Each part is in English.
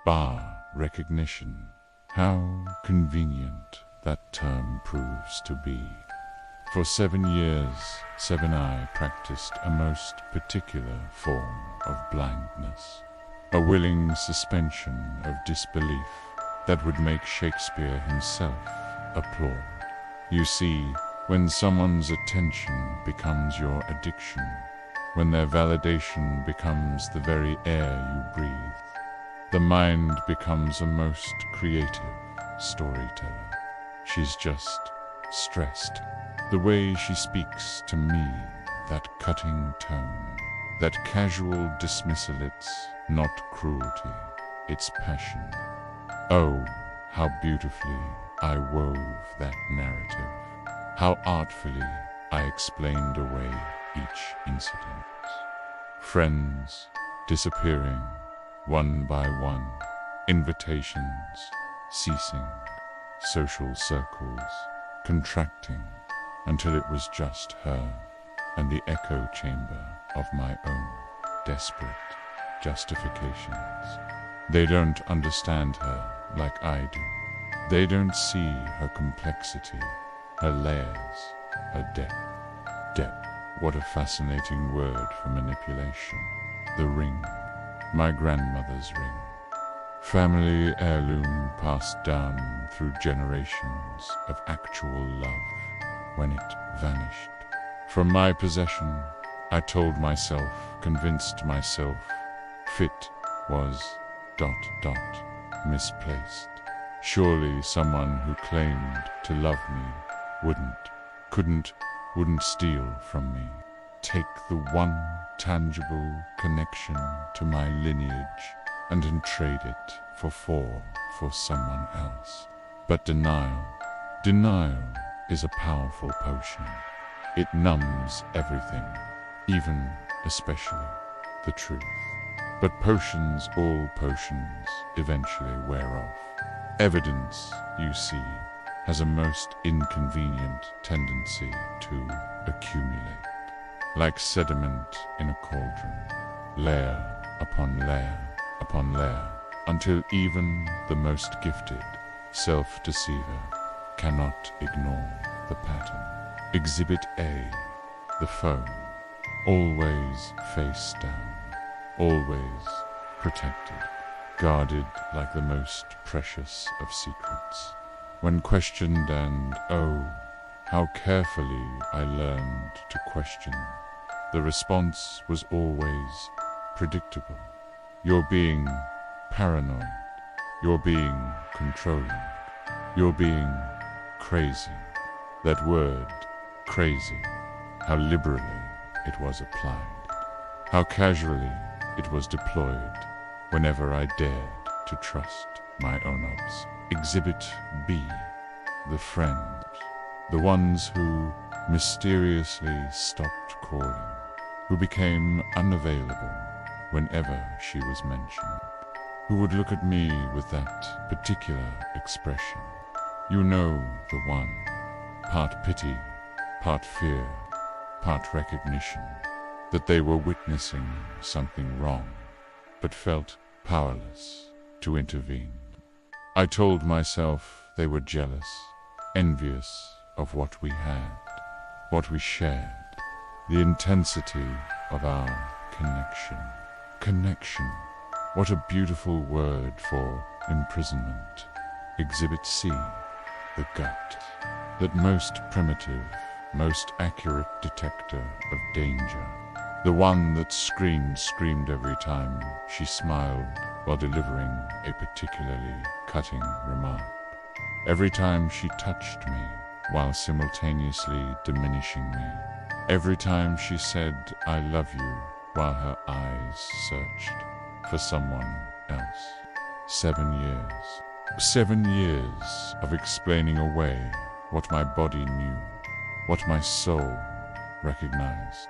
Bar recognition. How convenient that term proves to be. For 7 years, Seven Eye practiced a most particular form of blindness, a willing suspension of disbelief that would make Shakespeare himself applaud. You see, when someone's attention becomes your addiction, when their validation becomes the very air you breathe, the mind becomes a most creative storyteller. She's just stressed. The way she speaks to me, that cutting tone, that casual dismissal, it's not cruelty, it's passion. Oh, how beautifully I wove that narrative. How artfully I explained away each incident. Friends disappearing one by one, invitations ceasing, social circles contracting, until it was just her and the echo chamber of my own desperate justifications. They don't understand her like I do. They don't see her complexity, her layers, her depth. Depth, what a fascinating word for manipulation. The ring, my grandmother's ring. Family heirloom passed down through generations of actual love. When it vanished from my possession, I told myself, convinced myself, fit was ... misplaced. Surely someone who claimed to love me wouldn't steal from me, take the one tangible connection to my lineage and then trade it for someone else. But denial is a powerful potion. It numbs everything, even, especially, the truth. But all potions eventually wear off. Evidence, you see, has a most inconvenient tendency to accumulate, like sediment in a cauldron, layer upon layer upon layer, until even the most gifted self-deceiver cannot ignore the pattern. Exhibit A, the phone, always face down, always protected, guarded like the most precious of secrets. When questioned, and oh, how carefully I learned to question, the response was always predictable. You're being paranoid, you're being controlling, you're being crazy. That word, crazy, how liberally it was applied, how casually it was deployed whenever I dared to trust my own obs. Exhibit B, the friends, the ones who mysteriously stopped calling, who became unavailable whenever she was mentioned, who would look at me with that particular expression. You know the one, part pity, part fear, part recognition, that they were witnessing something wrong, but felt powerless to intervene. I told myself they were jealous, envious of what we had, what we shared, the intensity of our connection. Connection, what a beautiful word for imprisonment. Exhibit C, the gut, that most primitive, most accurate detector of danger, the one that screamed every time she smiled while delivering a particularly cutting remark, every time she touched me while simultaneously diminishing me, every time she said, "I love you," while her eyes searched for someone else. 7 years. 7 years of explaining away what my body knew, what my soul recognized,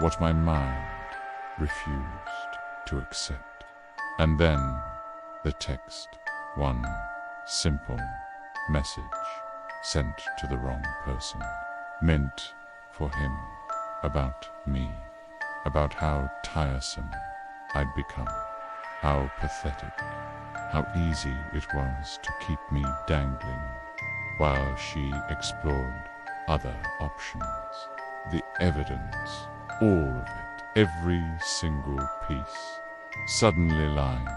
what my mind refused to accept. And then the text, one simple message sent to the wrong person, meant for him, about me, about how tiresome I'd become, how pathetic, how easy it was to keep me dangling while she explored other options. The evidence, all of it, every single piece, suddenly lined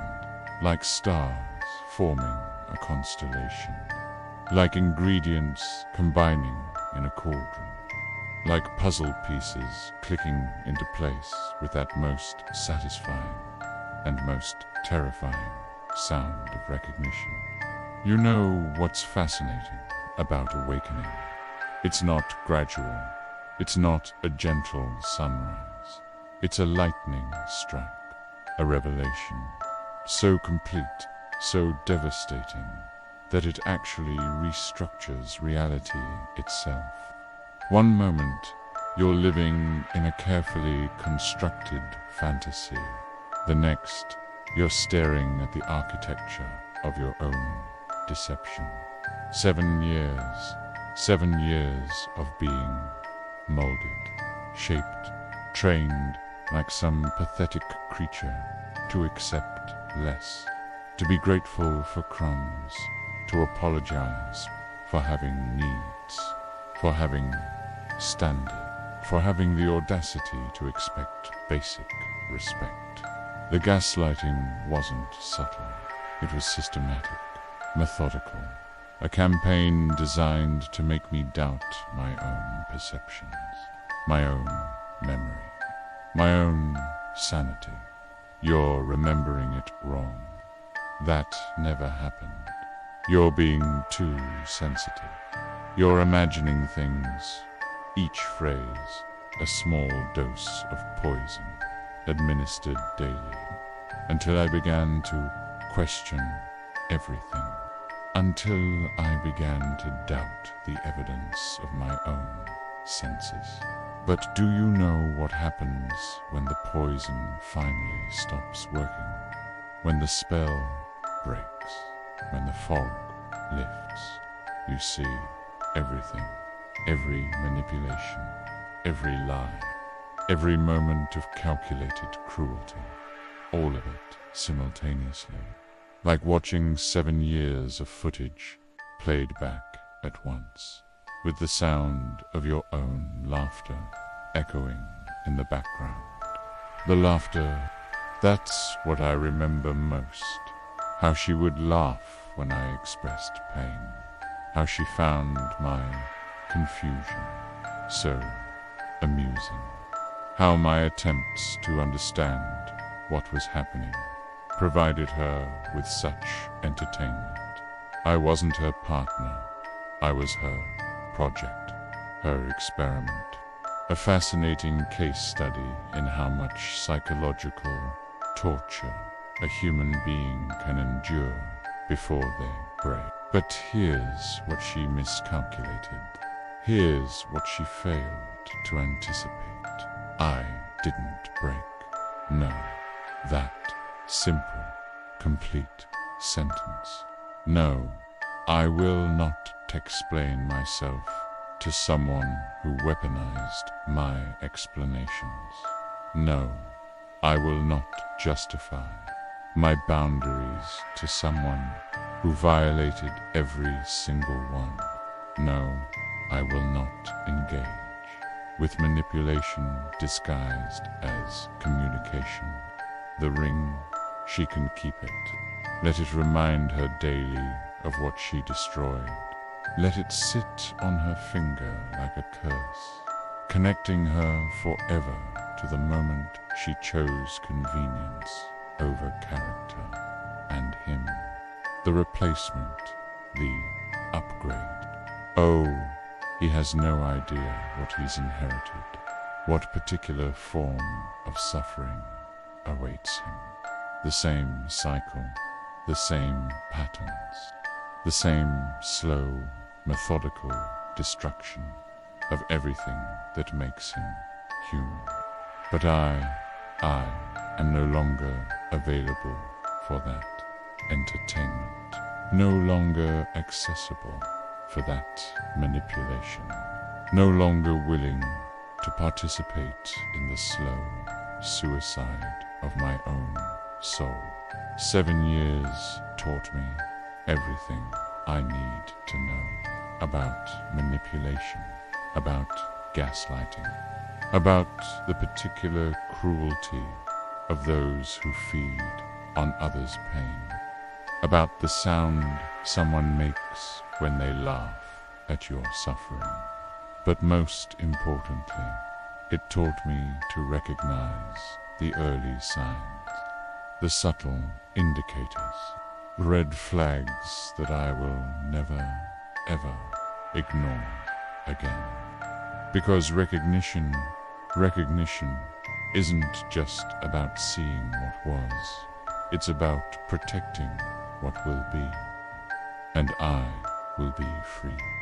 like stars forming a constellation, like ingredients combining in a cauldron, like puzzle pieces clicking into place with that most satisfying and most terrifying sound of recognition. You know what's fascinating about awakening? It's not gradual. It's not a gentle sunrise. It's a lightning strike, a revelation, so complete, so devastating, that it actually restructures reality itself. One moment, you're living in a carefully constructed fantasy. The next, you're staring at the architecture of your own deception. 7 years of being molded, shaped, trained like some pathetic creature to accept less, to be grateful for crumbs, to apologize for having needs, for having standard, for having the audacity to expect basic respect. The gaslighting wasn't subtle. It was systematic, methodical, a campaign designed to make me doubt my own perceptions, my own memory, my own sanity. You're remembering it wrong. That never happened. You're being too sensitive. You're imagining things, each phrase a small dose of poison administered daily, until I began to question everything, until I began to doubt the evidence of my own senses. But do you know what happens when the poison finally stops working? When the spell breaks, when the fog lifts, you see everything, every manipulation, every lie, every moment of calculated cruelty, all of it simultaneously, like watching 7 years of footage played back at once, with the sound of your own laughter echoing in the background. The laughter, that's what I remember most. How she would laugh when I expressed pain. How she found my confusion so amusing. How my attempts to understand what was happening provided her with such entertainment. I wasn't her partner. I was her project, her experiment. A fascinating case study in how much psychological torture a human being can endure before they break. But here's what she miscalculated. Here's what she failed to anticipate. I didn't break. No, that simple, complete sentence. No, I will not explain myself to someone who weaponized my explanations. No, I will not justify my boundaries to someone who violated every single one. No, I will not engage with manipulation disguised as communication. The ring, she can keep it. Let it remind her daily of what she destroyed. Let it sit on her finger like a curse, connecting her forever to the moment she chose convenience over character and him. The replacement, the upgrade. Oh, he has no idea what he's inherited, what particular form of suffering awaits him. The same cycle, the same patterns, the same slow, methodical destruction of everything that makes him human. But I am no longer available for that entertainment, no longer accessible for that manipulation, no longer willing to participate in the slow suicide of my own soul. 7 years taught me everything I need to know about manipulation, about gaslighting, about the particular cruelty of those who feed on others' pain, about the sound someone makes when they laugh at your suffering. But most importantly, it taught me to recognize the early signs, the subtle indicators, red flags that I will never, ever ignore again. Because recognition isn't just about seeing what was. It's about protecting what will be. And I will be free.